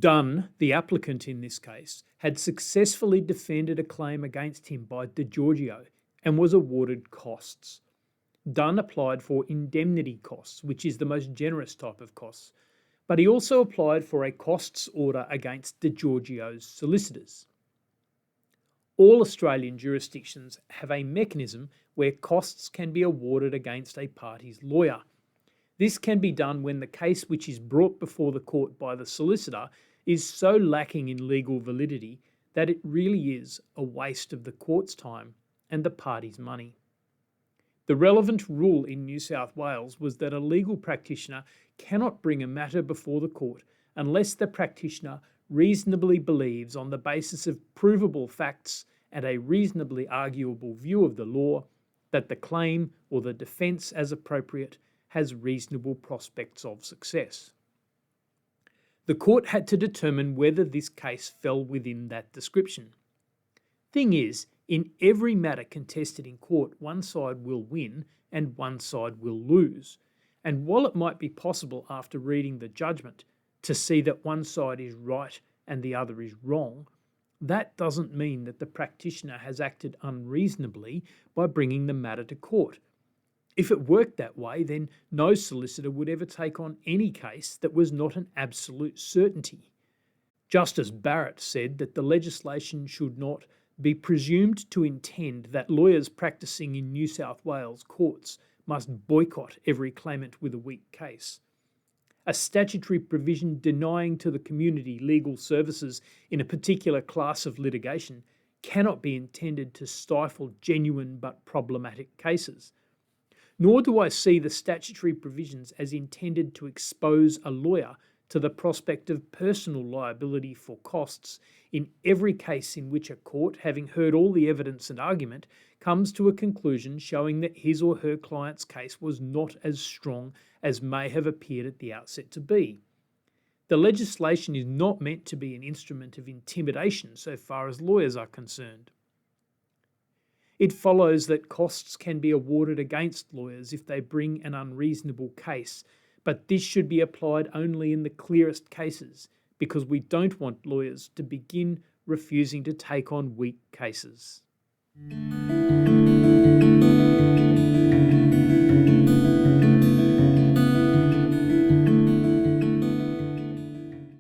Dunn, the applicant in this case, had successfully defended a claim against him by Giorgio and was awarded costs. Dunn applied for indemnity costs, which is the most generous type of costs, but he also applied for a costs order against Giorgio's solicitors. All Australian jurisdictions have a mechanism where costs can be awarded against a party's lawyer. This can be done when the case which is brought before the court by the solicitor is so lacking in legal validity that it really is a waste of the court's time and the party's money. The relevant rule in New South Wales was that a legal practitioner cannot bring a matter before the court unless the practitioner reasonably believes, on the basis of provable facts and a reasonably arguable view of the law, that the claim or the defence as appropriate has reasonable prospects of success. The court had to determine whether this case fell within that description. Thing is, in every matter contested in court, one side will win and one side will lose. And while it might be possible after reading the judgment to see that one side is right and the other is wrong, that doesn't mean that the practitioner has acted unreasonably by bringing the matter to court. If it worked that way, then no solicitor would ever take on any case that was not an absolute certainty. Justice Barrett said that the legislation should not be presumed to intend that lawyers practising in New South Wales courts must boycott every claimant with a weak case. A statutory provision denying to the community legal services in a particular class of litigation cannot be intended to stifle genuine but problematic cases. Nor do I see the statutory provisions as intended to expose a lawyer to the prospect of personal liability for costs in every case in which a court, having heard all the evidence and argument, comes to a conclusion showing that his or her client's case was not as strong as may have appeared at the outset to be. The legislation is not meant to be an instrument of intimidation so far as lawyers are concerned. It follows that costs can be awarded against lawyers if they bring an unreasonable case, but this should be applied only in the clearest cases, because we don't want lawyers to begin refusing to take on weak cases.